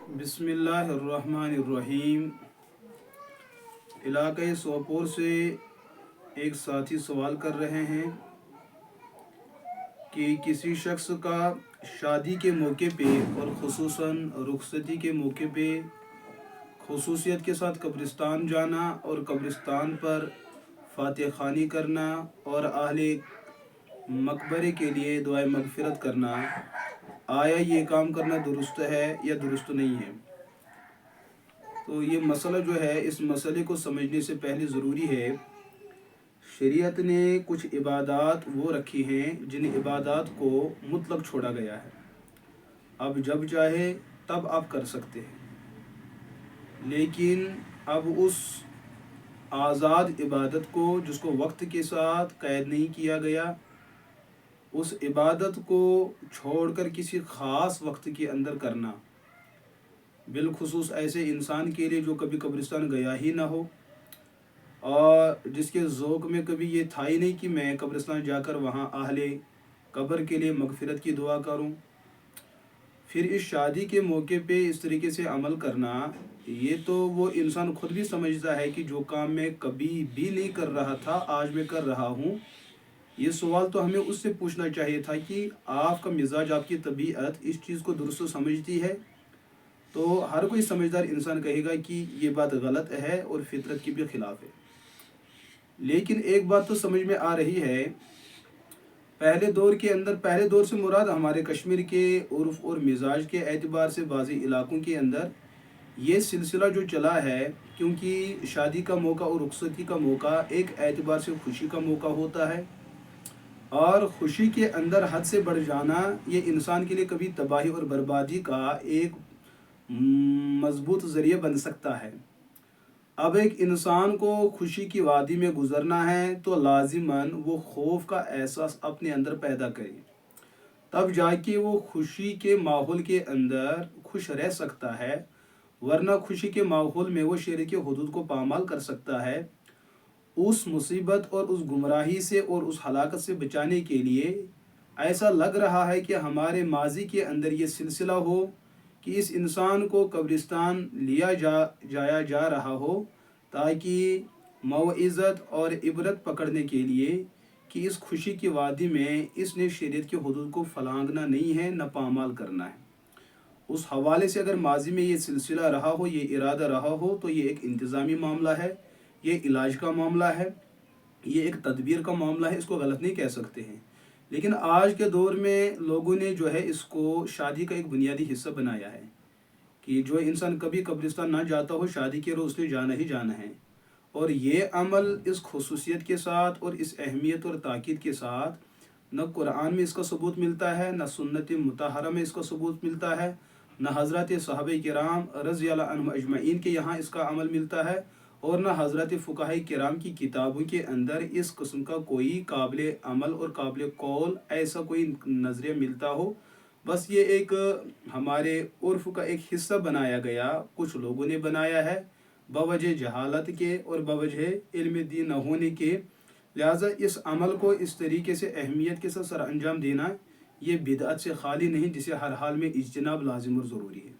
بسم اللہ الرحمن الرحیم۔ علاقۂ سوپور سے ایک ساتھی سوال کر رہے ہیں کہ کسی شخص کا شادی کے موقع پہ اور خصوصاً رخصتی کے موقع پہ خصوصیت کے ساتھ قبرستان جانا اور قبرستان پر فاتح خوانی کرنا اور اہل مقبرے کے لیے دعائے مغفرت کرنا، آیا یہ کام کرنا درست ہے یا درست نہیں ہے؟ تو یہ مسئلہ جو ہے، اس مسئلے کو سمجھنے سے پہلے ضروری ہے، شریعت نے کچھ عبادات وہ رکھی ہیں جن عبادات کو مطلق چھوڑا گیا ہے، اب جب چاہے تب آپ کر سکتے ہیں، لیکن اب اس آزاد عبادت کو جس کو وقت کے ساتھ قید نہیں کیا گیا، اس عبادت کو چھوڑ کر کسی خاص وقت کے اندر کرنا، بالخصوص ایسے انسان کے لیے جو کبھی قبرستان گیا ہی نہ ہو اور جس کے ذوق میں کبھی یہ تھا ہی نہیں کہ میں قبرستان جا کر وہاں اہل قبر کے لیے مغفرت کی دعا کروں، پھر اس شادی کے موقع پہ اس طریقے سے عمل کرنا، یہ تو وہ انسان خود بھی سمجھتا ہے کہ جو کام میں کبھی بھی نہیں کر رہا تھا آج میں کر رہا ہوں۔ یہ سوال تو ہمیں اس سے پوچھنا چاہیے تھا کہ آپ کا مزاج، آپ کی طبیعت اس چیز کو درست سمجھتی ہے؟ تو ہر کوئی سمجھدار انسان کہے گا کہ یہ بات غلط ہے اور فطرت کی بھی خلاف ہے، لیکن ایک بات تو سمجھ میں آ رہی ہے، پہلے دور سے مراد ہمارے کشمیر کے عرف اور مزاج کے اعتبار سے بعضی علاقوں کے اندر یہ سلسلہ جو چلا ہے، کیونکہ شادی کا موقع اور رخصتی کا موقع ایک اعتبار سے خوشی کا موقع ہوتا ہے، اور خوشی کے اندر حد سے بڑھ جانا یہ انسان کے لیے کبھی تباہی اور بربادی کا ایک مضبوط ذریعہ بن سکتا ہے۔ اب ایک انسان کو خوشی کی وادی میں گزرنا ہے تو لازماً وہ خوف کا احساس اپنے اندر پیدا کرے، تب جا کے وہ خوشی کے ماحول کے اندر خوش رہ سکتا ہے، ورنہ خوشی کے ماحول میں وہ شریعت کے حدود کو پامال کر سکتا ہے۔ اس مصیبت اور اس گمراہی سے اور اس ہلاکت سے بچانے کے لیے ایسا لگ رہا ہے کہ ہمارے ماضی کے اندر یہ سلسلہ ہو کہ اس انسان کو قبرستان لیا جایا جا رہا ہو، تاکہ موعظت اور عبرت پکڑنے کے لیے کہ اس خوشی کی وادی میں اس نے شریعت کے حدود کو فلانگنا نہیں ہے، نہ پامال کرنا ہے۔ اس حوالے سے اگر ماضی میں یہ سلسلہ رہا ہو، یہ ارادہ رہا ہو، تو یہ ایک انتظامی معاملہ ہے، یہ علاج کا معاملہ ہے، یہ ایک تدبیر کا معاملہ ہے، اس کو غلط نہیں کہہ سکتے ہیں۔ لیکن آج کے دور میں لوگوں نے جو ہے اس کو شادی کا ایک بنیادی حصہ بنایا ہے کہ جو انسان کبھی قبرستان نہ جاتا ہو، شادی کے روز اس نے جانا ہی جانا ہے، اور یہ عمل اس خصوصیت کے ساتھ اور اس اہمیت اور تاکید کے ساتھ نہ قرآن میں اس کا ثبوت ملتا ہے، نہ سنت مطہرہ میں اس کا ثبوت ملتا ہے، نہ حضرات صحابہ کرام رضی اللہ عنہم اجمعین کے یہاں اس کا عمل ملتا ہے، اور نہ حضرات فقہاء کرام کی کتابوں کے اندر اس قسم کا کوئی قابل عمل اور قابل قول ایسا کوئی نظریہ ملتا ہو۔ بس یہ ایک ہمارے عرف کا ایک حصہ بنایا گیا، کچھ لوگوں نے بنایا ہے بوجہ جہالت کے اور بوجہ علم دین نہ ہونے کے، لہٰذا اس عمل کو اس طریقے سے اہمیت کے ساتھ سر انجام دینا یہ بدعت سے خالی نہیں، جسے ہر حال میں اجتناب لازم اور ضروری ہے۔